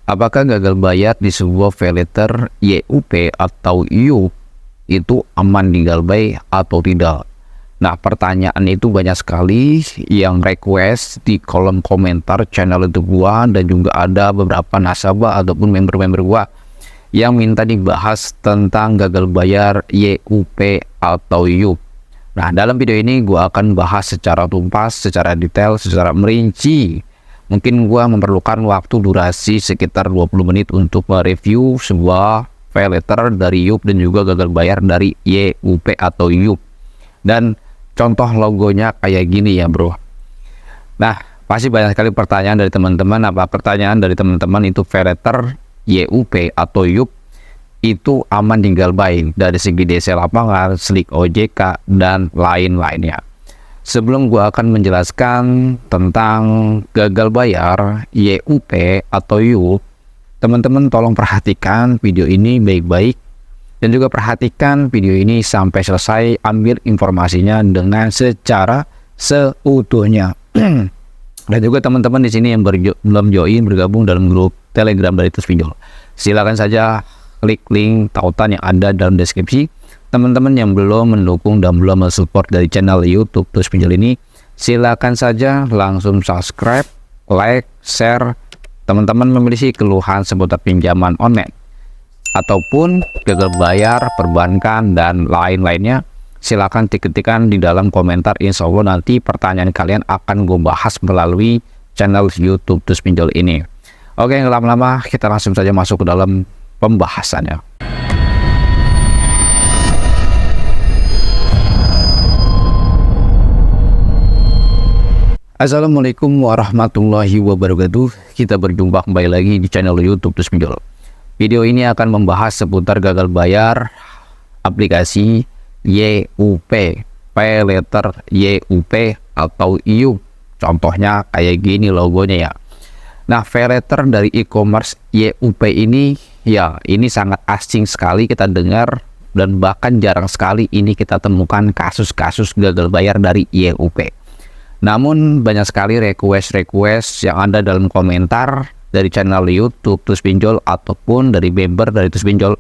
Apakah gagal bayar di sebuah paylater YUP atau YUP itu aman digalbay atau tidak? Nah, pertanyaan itu banyak sekali yang request di kolom komentar channel YouTube gua, dan juga ada beberapa nasabah ataupun member-member gua yang minta dibahas tentang gagal bayar YUP atau YUP. Nah, dalam video ini gua akan bahas secara tuntas, secara detail, secara merinci. Mungkin gua memerlukan waktu durasi sekitar 20 menit untuk mereview sebuah paylater dari YUP dan juga gagal bayar dari YUP atau YUP. Dan contoh logonya kayak gini ya bro. Nah, pasti banyak sekali pertanyaan dari teman-teman. Pertanyaan dari teman-teman itu paylater YUP atau YUP itu aman digalbay dari segi DC lapangan, slik OJK, dan lain-lainnya. Sebelum gua akan menjelaskan tentang gagal bayar YUP atau YUP, teman-teman tolong perhatikan video ini baik-baik dan juga perhatikan video ini sampai selesai, ambil informasinya dengan secara seutuhnya. Dan juga teman-teman di sini yang belum join bergabung dalam grup Telegram dari Tus Pinjol, silakan saja klik link tautan yang ada dalam deskripsi. Teman-teman yang belum mendukung dan belum mensupport dari channel YouTube Tus Pinjol ini, silakan saja langsung subscribe, like, share. Teman-teman memiliki keluhan seputar pinjaman online ataupun gagal bayar perbankan dan lain-lainnya, silakan ketikkan di dalam komentar. Insya Allah nanti pertanyaan kalian akan gue bahas melalui channel YouTube Tus Pinjol ini. Oke, nggak lama-lama, kita langsung saja masuk ke dalam pembahasannya. Assalamualaikum warahmatullahi wabarakatuh. Kita berjumpa kembali lagi di channel YouTube Tus Pinjol. Video ini akan membahas seputar gagal bayar aplikasi YUP, paylater YUP atau YUP. Contohnya kayak gini logonya ya. Nah, paylater dari e-commerce YUP ini ya, ini sangat asing sekali kita dengar, dan bahkan jarang sekali ini kita temukan kasus-kasus gagal bayar dari YUP. Namun banyak sekali request yang ada dalam komentar dari channel YouTube Tus Pinjol ataupun dari member dari Tus Pinjol.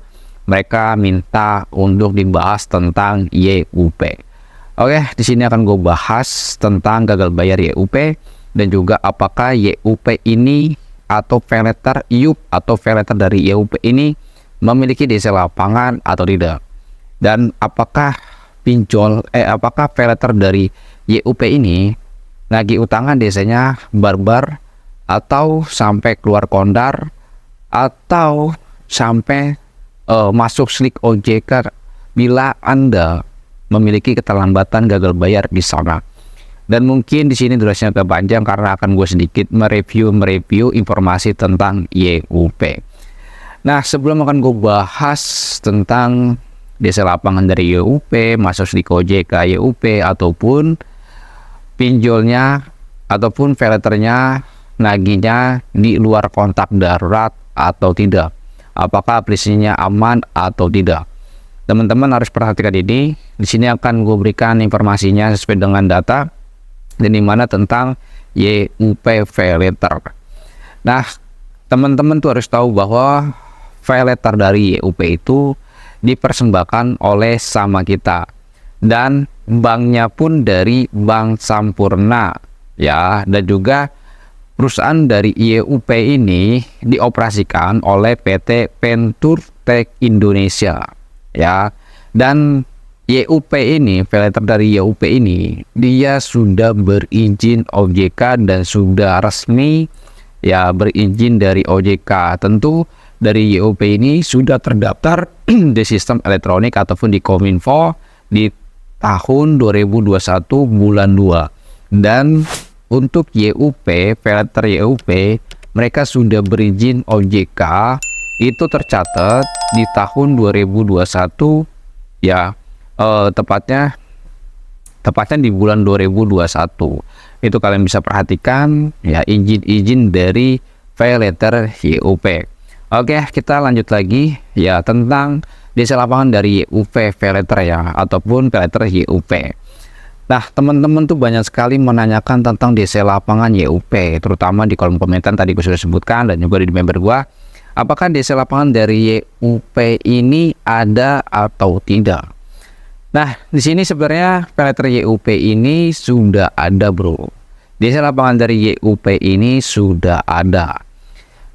Mereka minta untuk dibahas tentang YUP. Oke, di sini akan gue bahas tentang gagal bayar YUP dan juga apakah YUP ini atau paylater YUP atau paylater dari YUP ini memiliki DC lapangan atau tidak. Dan apakah apakah paylater dari YUP ini nagih utangan DC-nya barbar atau sampai keluar kondar atau sampai masuk slik OJK bila Anda memiliki keterlambatan gagal bayar di sana. Dan mungkin di sini durasinya agak panjang karena akan gue sedikit mereview informasi tentang YUP. Nah, sebelum akan gue bahas tentang DC lapangan dari YUP, masuk slik OJK YUP ataupun pinjolnya ataupun paylaternya nagihnya di luar kontak darurat atau tidak, apakah aplikasinya aman atau tidak, teman-teman harus perhatikan ini. Di sini akan gue berikan informasinya sesuai dengan data dan dimana tentang YUP paylater. Nah, teman-teman tuh harus tahu bahwa paylater dari YUP itu dipersembahkan oleh sama kita, dan banknya pun dari Bank Sampurna ya, dan juga perusahaan dari YUP ini dioperasikan oleh PT Venture Tech Indonesia ya. Dan YUP ini, paylater dari YUP ini, dia sudah berizin OJK dan sudah resmi ya, berizin dari OJK. Tentu dari YUP ini sudah terdaftar di sistem elektronik ataupun di Kominfo di tahun 2021 bulan 2. Dan untuk YUP, paylater YUP, mereka sudah berizin OJK itu tercatat di tahun 2021 ya, tepatnya di bulan 2021. Itu kalian bisa perhatikan ya, izin dari paylater YUP. Oke, kita lanjut lagi ya tentang DC lapangan dari YUP paylater ya, ataupun paylater YUP. Nah, teman-teman tuh banyak sekali menanyakan tentang DC lapangan YUP, terutama di kolom komentar tadi gue sudah sebutkan dan juga di member gua. apakah DC lapangan dari YUP ini ada atau tidak. Nah, di sini sebenarnya payletter YUP ini sudah ada, bro. DC lapangan dari YUP ini sudah ada.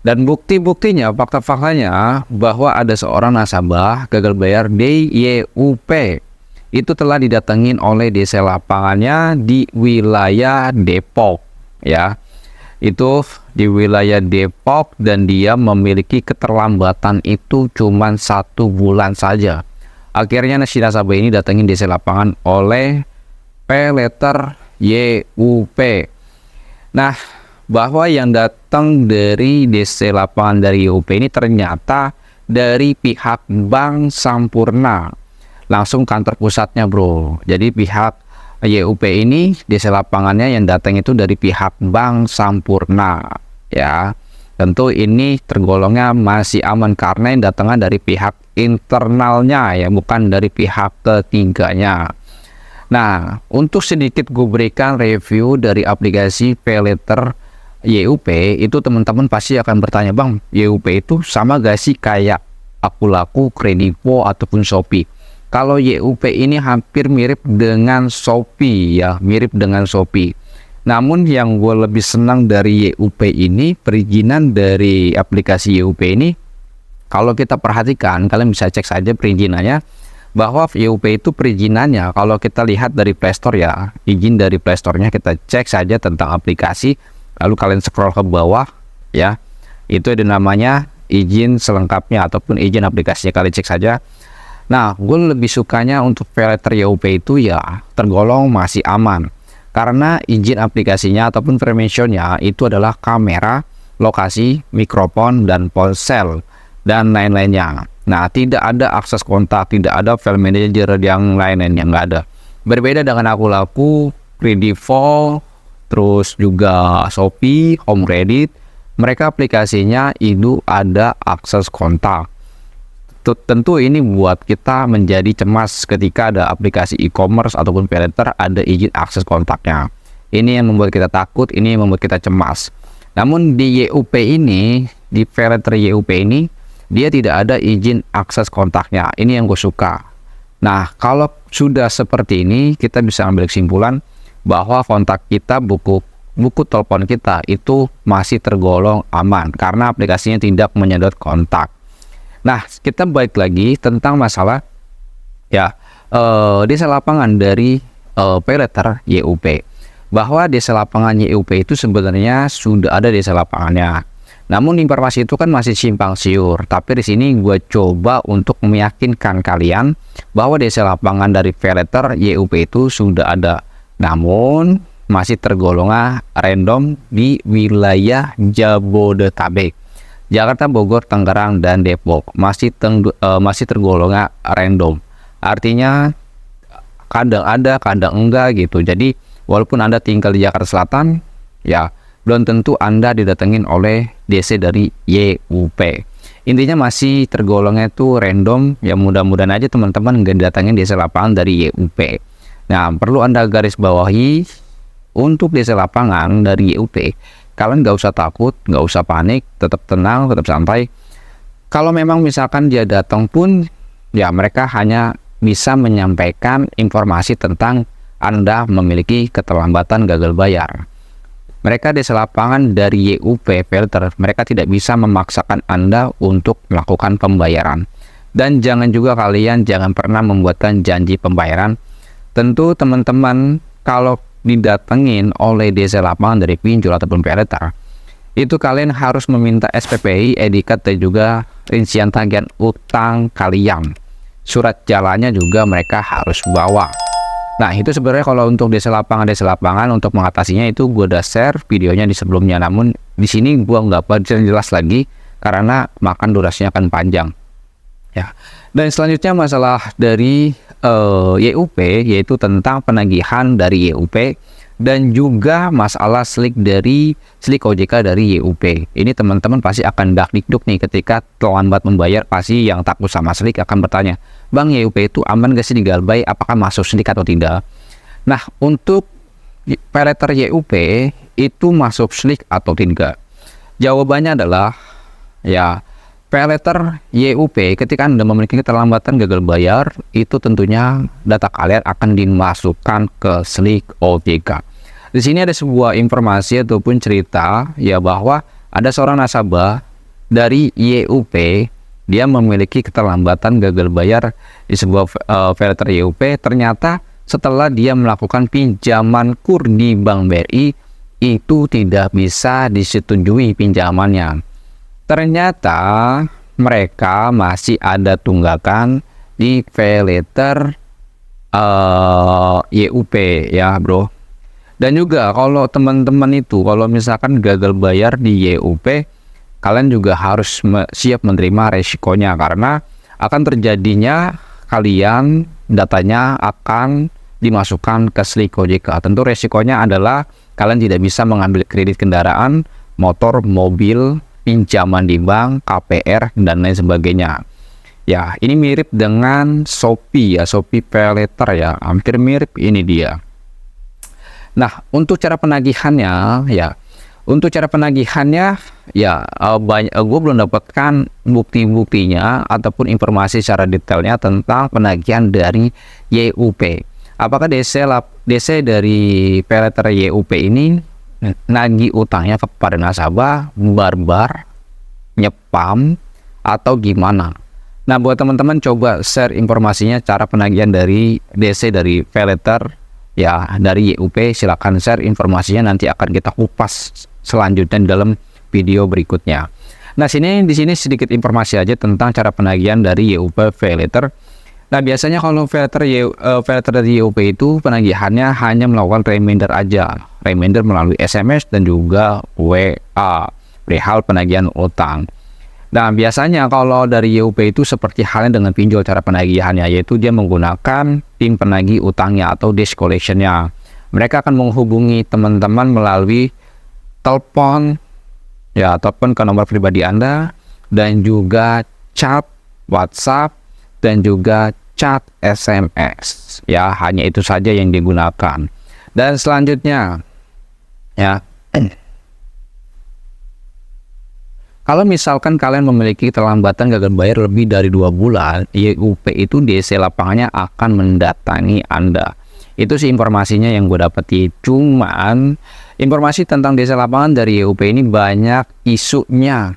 Dan bukti-buktinya, fakta-faktanya bahwa ada seorang nasabah gagal bayar di YUP itu telah didatengin oleh DC lapangannya di wilayah Depok, ya. Itu di wilayah Depok, dan dia memiliki keterlambatan itu cuma 1 bulan saja. Akhirnya si nasabah ini datengin DC lapangan oleh payletter YUP. Nah, bahwa yang datang dari DC lapangan dari YUP ini ternyata dari pihak Bank Sampurna, langsung kantor pusatnya, bro. Jadi pihak YUP ini DC lapangannya yang datang itu dari pihak Bank Sampurna, ya. Tentu ini tergolongnya masih aman karena yang datangnya dari pihak internalnya, ya, bukan dari pihak ketiganya. Nah, untuk sedikit gue berikan review dari aplikasi payletter YUP, itu teman-teman pasti akan bertanya, bang, YUP itu sama gak sih kayak Akulaku, Kredivo, ataupun Shopee? Kalau YUP ini hampir mirip dengan Shopee, ya, mirip dengan Shopee. Namun yang gue lebih senang dari YUP ini, perizinan dari aplikasi YUP ini, kalau kita perhatikan, kalian bisa cek saja perizinannya, bahwa YUP itu perizinannya, kalau kita lihat dari Play Store, ya, izin dari Play Store-nya kita cek saja tentang aplikasi. Lalu kalian scroll ke bawah, ya, itu ada namanya izin selengkapnya ataupun izin aplikasinya, kalian cek saja. Nah, gue lebih sukanya untuk payletter YUP itu ya tergolong masih aman, karena izin aplikasinya ataupun permissionnya itu adalah kamera, lokasi, mikrofon, dan ponsel, dan lain-lainnya. Nah, tidak ada akses kontak, tidak ada file manager yang lain-lainnya, nggak ada. Berbeda dengan Akulaku, Kredivo, terus juga Shopee, Home Credit, mereka aplikasinya itu ada akses kontak. Tentu ini buat kita menjadi cemas ketika ada aplikasi e-commerce ataupun payletter ada izin akses kontaknya. Ini yang membuat kita takut, ini yang membuat kita cemas. Namun di YUP ini, di payletter YUP ini, dia tidak ada izin akses kontaknya. Ini yang gue suka. Nah, kalau sudah seperti ini, kita bisa ambil kesimpulan bahwa kontak kita, buku telepon kita itu masih tergolong aman karena aplikasinya tidak menyedot kontak. Nah, kita balik lagi tentang masalah, ya, DC lapangan dari payletter YUP, bahwa DC lapangan YUP itu sebenarnya sudah ada DC lapangannya. Namun informasi itu kan masih simpang siur. Tapi di sini gue coba untuk meyakinkan kalian bahwa DC lapangan dari payletter YUP itu sudah ada. Namun masih tergolong random di wilayah Jabodetabek, Jakarta, Bogor, Tangerang, dan Depok. Masih tergolong random. Artinya kadang ada, kadang enggak gitu. Jadi walaupun Anda tinggal di Jakarta Selatan, ya belum tentu Anda didatengin oleh DC dari YUP. Intinya masih tergolongnya itu random. Ya, mudah-mudahan aja teman-teman nggak didatengin DC lapangan dari YUP. Nah, perlu Anda garis bawahi untuk DC lapangan dari YUP, kalian nggak usah takut, nggak usah panik, tetap tenang, tetap santai. Kalau memang misalkan dia datang pun, ya mereka hanya bisa menyampaikan informasi tentang Anda memiliki keterlambatan gagal bayar. Mereka DC lapangan dari YUP payletter, mereka tidak bisa memaksakan Anda untuk melakukan pembayaran. Dan jangan juga kalian jangan pernah membuatkan janji pembayaran. Tentu teman-teman kalau didatengin oleh DC lapangan dari pinjol ataupun payletter, itu kalian harus meminta SPPI, etiket, dan juga rincian tagihan utang kalian. Surat jalannya juga mereka harus bawa. Nah, itu sebenarnya kalau untuk DC lapangan untuk mengatasinya itu gue udah share videonya di sebelumnya. Namun di sini gue nggak jelas lagi karena makan durasinya akan panjang. Ya. Dan selanjutnya masalah dari YUP, yaitu tentang penagihan dari YUP dan juga masalah slik OJK dari YUP. Ini teman-teman pasti akan dakdikduk nih ketika terlambat membayar. Pasti yang takut sama slik akan bertanya, bang, YUP itu aman gak sih digalbay, apakah masuk slik atau tidak? Nah, untuk payletter YUP itu masuk slik atau tidak? Jawabannya adalah ya Pay letter YUP, ketika Anda memiliki keterlambatan gagal bayar, itu tentunya data kalian akan dimasukkan ke Slik OJK. Di sini ada sebuah informasi ataupun cerita ya bahwa ada seorang nasabah dari YUP, dia memiliki keterlambatan gagal bayar di sebuah pay letter YUP. Ternyata setelah dia melakukan pinjaman KUR di Bank BRI, itu tidak bisa disetujui pinjamannya. Ternyata mereka masih ada tunggakan di pay letter YUP ya bro. Dan juga kalau teman-teman itu kalau misalkan gagal bayar di YUP, kalian juga harus siap menerima resikonya, karena akan terjadinya kalian datanya akan dimasukkan ke Slik OJK. Tentu resikonya adalah kalian tidak bisa mengambil kredit kendaraan, motor, mobil, pinjaman di bank, KPR, dan lain sebagainya. Ya, ini mirip dengan Shopee ya, Shopee Pay Letter ya, hampir mirip ini dia. Nah, untuk cara penagihannya ya, gue belum dapatkan bukti-buktinya ataupun informasi secara detailnya tentang penagihan dari YUP. Apakah DC dari Pay Letter YUP ini nagih utangnya kepada nasabah, barbar, nyepam, atau gimana? Nah, buat teman-teman coba share informasinya cara penagihan dari DC dari Pay Letter ya dari YUP. Silakan share informasinya, nanti akan kita kupas selanjutnya dalam video berikutnya. Nah, di sini sedikit informasi aja tentang cara penagihan dari YUP Pay Letter. Nah, biasanya kalau pay letter dari YUP itu penagihannya hanya melakukan reminder aja, reminder melalui SMS dan juga WA perihal penagihan utang. Nah, biasanya kalau dari YUP itu seperti halnya dengan pinjol cara penagihannya, yaitu dia menggunakan tim penagih utangnya atau desk collection-nya. Mereka akan menghubungi teman-teman melalui telepon ya, telepon ke nomor pribadi Anda, dan juga chat WhatsApp, dan juga chat SMS ya, hanya itu saja yang digunakan. Dan selanjutnya ya, kalau misalkan kalian memiliki keterlambatan gagal bayar lebih dari 2 bulan, YUP itu DC lapangannya akan mendatangi Anda. Itu sih informasinya yang gue dapeti. Cuman informasi tentang DC lapangan dari YUP ini banyak isunya,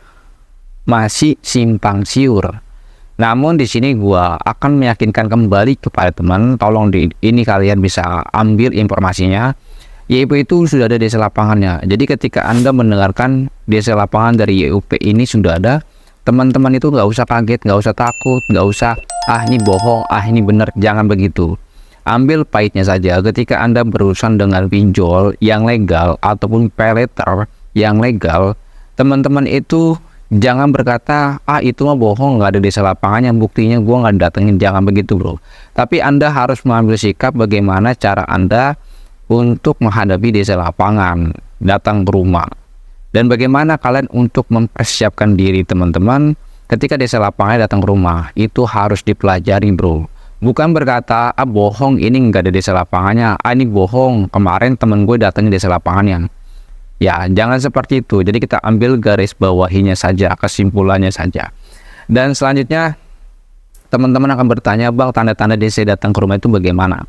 masih simpang siur. Namun di sini gua akan meyakinkan kembali kepada teman, tolong ini kalian bisa ambil informasinya. YUP itu sudah ada DC lapangannya. Jadi ketika Anda mendengarkan DC lapangan dari YUP ini sudah ada, teman-teman itu nggak usah kaget, nggak usah takut, nggak usah ini bohong, ini bener, jangan begitu. Ambil pahitnya saja. Ketika Anda berurusan dengan pinjol yang legal ataupun pay letter yang legal, teman-teman itu jangan berkata, itu mah bohong, nggak ada DC lapangannya, buktinya gue nggak datengin. Jangan begitu bro. Tapi Anda harus mengambil sikap bagaimana cara Anda untuk menghadapi DC lapangan datang ke rumah. Dan bagaimana kalian untuk mempersiapkan diri teman-teman ketika DC lapangannya datang ke rumah. Itu harus dipelajari bro. Bukan berkata, bohong, ini nggak ada DC lapangannya, ini bohong, kemarin temen gue datangnya DC lapangannya. Ya, jangan seperti itu. Jadi kita ambil garis bawahinya saja, kesimpulannya saja. Dan selanjutnya teman-teman akan bertanya, Bang, tanda-tanda DC datang ke rumah itu bagaimana?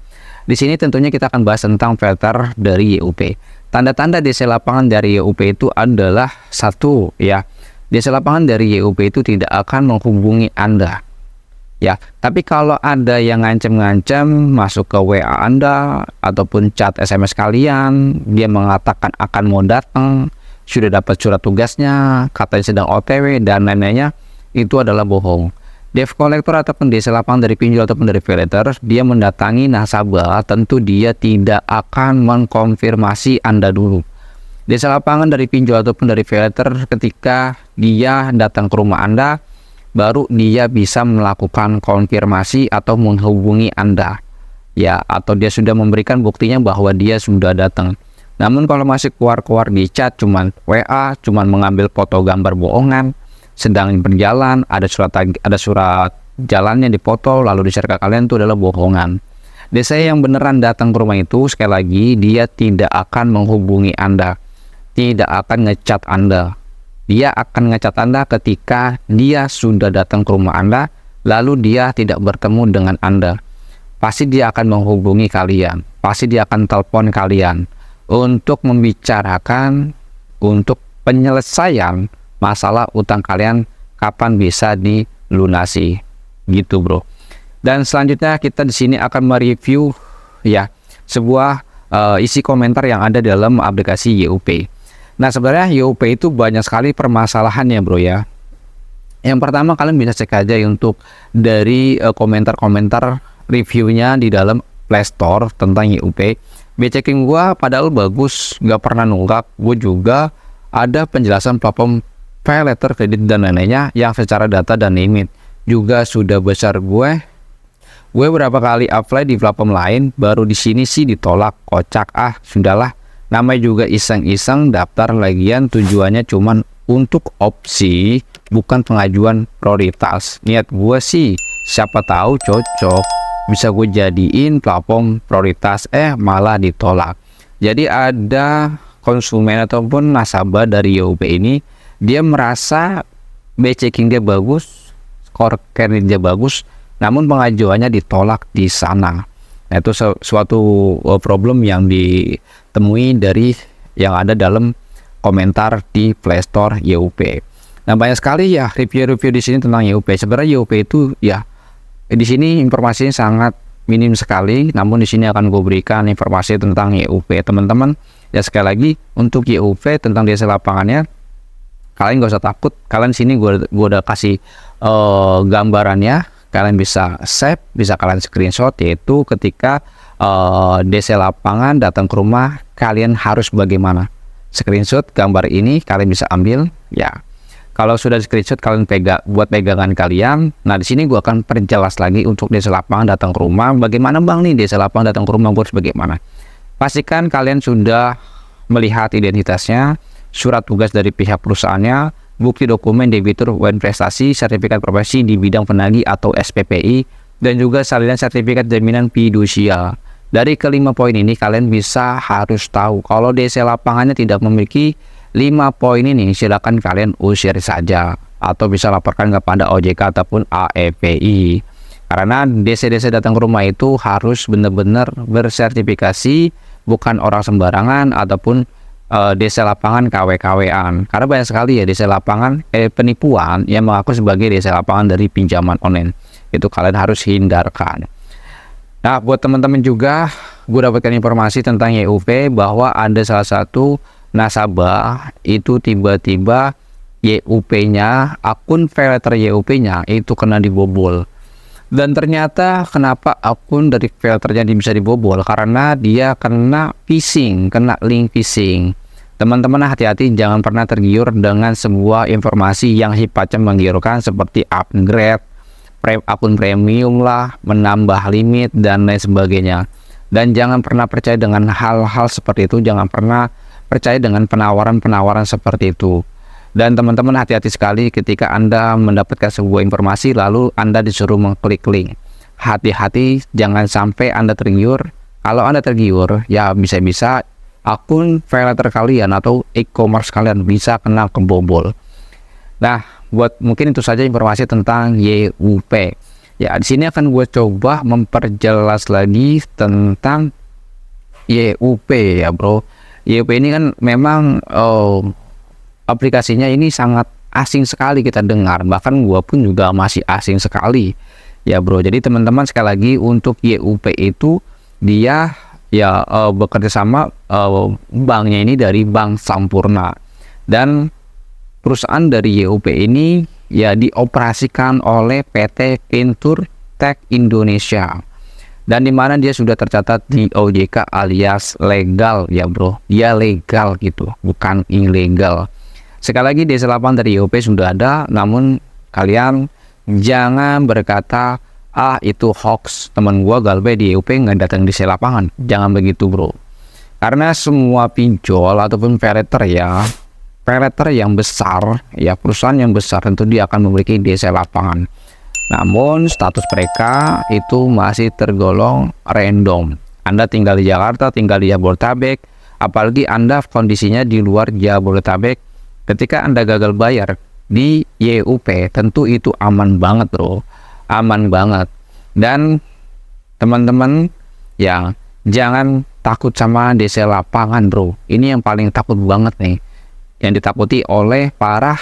Di sini tentunya kita akan bahas tentang filter dari YUP. Tanda-tanda DC lapangan dari YUP itu adalah satu ya. DC lapangan dari YUP itu tidak akan menghubungi Anda. Ya, tapi kalau ada yang ngancam-ngancam masuk ke WA Anda ataupun chat SMS kalian, dia mengatakan akan mau datang, sudah dapat surat tugasnya, katanya sedang OTW dan lain-lainnya, itu adalah bohong. Debt collector ataupun DC lapangan dari pinjol ataupun dari pay letter, dia mendatangi nasabah, tentu dia tidak akan mengkonfirmasi Anda dulu. DC lapangan dari pinjol ataupun dari pay letter, ketika dia datang ke rumah Anda, baru dia bisa melakukan konfirmasi atau menghubungi Anda ya, atau dia sudah memberikan buktinya bahwa dia sudah datang. Namun kalau masih keluar-keluar di chat, cuman WA, cuman mengambil foto gambar bohongan, sedang berjalan, ada surat jalannya dipoto lalu di-share ke kalian, itu adalah bohongan. DC yang beneran datang ke rumah itu, sekali lagi, dia tidak akan menghubungi Anda, tidak akan ngechat Anda dia akan ngecat Anda ketika dia sudah datang ke rumah Anda, lalu dia tidak bertemu dengan Anda. Pasti dia akan menghubungi kalian, pasti dia akan telepon kalian untuk membicarakan untuk penyelesaian masalah utang kalian kapan bisa dilunasi, gitu bro. Dan selanjutnya kita di sini akan mereview ya sebuah isi komentar yang ada dalam aplikasi YUP. Nah, sebenarnya YUP itu banyak sekali permasalahannya bro ya. Yang pertama, kalian bisa cek aja untuk dari komentar-komentar reviewnya di dalam Play Store tentang YUP. Checking gua padahal bagus, nggak pernah nunggak. Gue juga ada penjelasan platform pay letter, kredit dan lainnya yang secara data dan limit juga sudah besar. Gue berapa kali apply di platform lain, baru di sini sih ditolak. Kocak, sudahlah. Namanya juga iseng-iseng daftar, lagian tujuannya cuman untuk opsi, bukan pengajuan prioritas. Niat gue sih siapa tahu cocok, bisa gue jadiin platform prioritas, malah ditolak. Jadi ada konsumen ataupun nasabah dari YUP ini, dia merasa checking dia bagus, skor kredit dia bagus, namun pengajuannya ditolak di sana. Nah, itu suatu problem yang ditemui dari yang ada dalam komentar di Play Store YUP. Nah, banyak sekali ya review-review di sini tentang YUP. Sebenarnya YUP itu ya di sini informasinya sangat minim sekali, namun di sini akan gue berikan informasi tentang YUP teman-teman. Ya, sekali lagi untuk YUP tentang desa lapangannya, kalian gak usah takut. Kalian sini gue udah kasih gambarannya. Kalian bisa save, bisa kalian screenshot, yaitu ketika DC lapangan datang ke rumah, kalian harus bagaimana. Screenshot gambar ini kalian bisa ambil ya. Kalau sudah screenshot, kalian buat pegangan kalian. Nah, di sini gua akan perjelas lagi untuk DC lapangan datang ke rumah. Bagaimana bang nih DC lapangan datang ke rumah, harus bagaimana? Pastikan kalian sudah melihat identitasnya, surat tugas dari pihak perusahaannya, bukti dokumen debitur uang prestasi, sertifikat profesi di bidang penagih atau SPPI, dan juga salinan sertifikat jaminan fidusia. Dari kelima poin ini kalian bisa harus tahu. Kalau DC lapangannya tidak memiliki 5 poin ini, silakan kalian usir saja atau bisa laporkan kepada OJK ataupun AEPI. Karena DC datang ke rumah itu harus benar-benar bersertifikasi, bukan orang sembarangan ataupun DC lapangan KW-KW-an. Karena banyak sekali ya DC lapangan penipuan yang mengaku sebagai DC lapangan dari pinjaman online. Itu kalian harus hindarkan. Nah, buat teman-teman juga, gue dapatkan informasi tentang YUP bahwa ada salah satu nasabah itu tiba-tiba YUP-nya, akun pay letter YUP-nya itu kena dibobol. Dan ternyata kenapa akun dari pay letternya bisa dibobol? Karena dia kena phishing, kena link phishing. Teman-teman hati-hati, jangan pernah tergiur dengan sebuah informasi yang sifatnya menggiurkan seperti upgrade akun premium lah, menambah limit dan lain sebagainya. Dan jangan pernah percaya dengan hal-hal seperti itu, jangan pernah percaya dengan penawaran-penawaran seperti itu. Dan teman-teman hati-hati sekali ketika Anda mendapatkan sebuah informasi lalu Anda disuruh mengklik link. Hati-hati, jangan sampai Anda tergiur. Kalau Anda tergiur, ya bisa-bisa akun pay letter kalian atau e-commerce kalian bisa kena kebobol. Nah, mungkin itu saja informasi tentang YUP. Ya, di sini akan gue coba memperjelas lagi tentang YUP ya, bro. YUP ini kan memang aplikasinya ini sangat asing sekali kita dengar, bahkan gue pun juga masih asing sekali ya, bro. Jadi teman-teman, sekali lagi untuk YUP itu dia ya bekerja sama banknya ini dari Bank Sampurna, dan perusahaan dari YUP ini ya dioperasikan oleh PT Fintur Tech Indonesia, dan dimana dia sudah tercatat di OJK alias legal ya, bro. Dia legal gitu, bukan ilegal. Sekali lagi, DC lapangan dari YUP sudah ada, namun kalian jangan berkata itu hoax, teman gua Galbe di YUP nggak datang DC lapangan. Jangan begitu, bro. Karena semua pinjol ataupun pay letter yang besar ya, perusahaan yang besar, tentu dia akan memiliki DC lapangan. Namun status mereka itu masih tergolong random. Anda tinggal di Jakarta, tinggal di Jabodetabek, apalagi Anda kondisinya di luar Jabodetabek, Ketika Anda gagal bayar di YUP, tentu itu aman banget bro, aman banget. Dan teman-teman ya, jangan takut sama DC lapangan bro, ini yang paling takut banget nih, yang ditakuti oleh para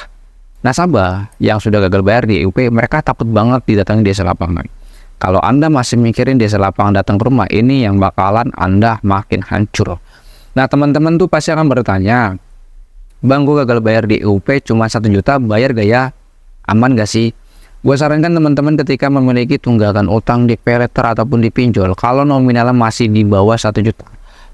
nasabah yang sudah gagal bayar di YUP. Mereka takut banget didatangi DC lapangan. Kalau Anda masih mikirin DC lapangan datang ke rumah, ini yang bakalan Anda makin hancur. Nah teman-teman tuh pasti akan bertanya, Bang, gue gagal bayar di YUP cuma 1 juta, bayar gak ya? Aman gak sih? Gue sarankan teman-teman ketika memiliki tunggakan utang di paylater ataupun di pinjol, kalau nominalnya masih di bawah 1 juta,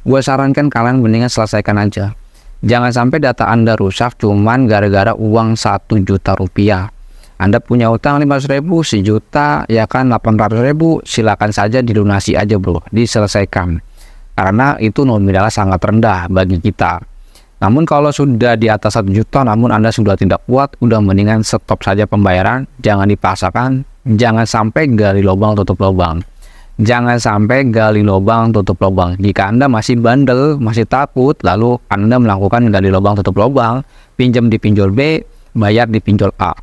gue sarankan kalian mendingan selesaikan aja. Jangan sampai data Anda rusak cuman gara-gara uang 1 juta rupiah. Anda punya utang 500.000, 1 juta, ya kan 800.000, silakan saja dilunasi aja bro, diselesaikan. Karena itu nominalnya sangat rendah bagi kita. Namun kalau sudah di atas 1 juta, namun Anda sudah tidak kuat, udah mendingan stop saja pembayaran, jangan dipaksakan, jangan sampai gali lubang tutup lubang. Jangan sampai gali lubang tutup lubang. Jika Anda masih bandel, masih takut, lalu Anda melakukan gali lubang tutup lubang, pinjam di pinjol B, bayar di pinjol A.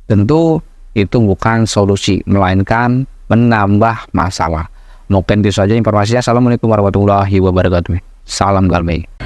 Tentu itu bukan solusi, melainkan menambah masalah. Mungkin itu saja informasinya. Assalamualaikum warahmatullahi wabarakatuh. Salam galbay.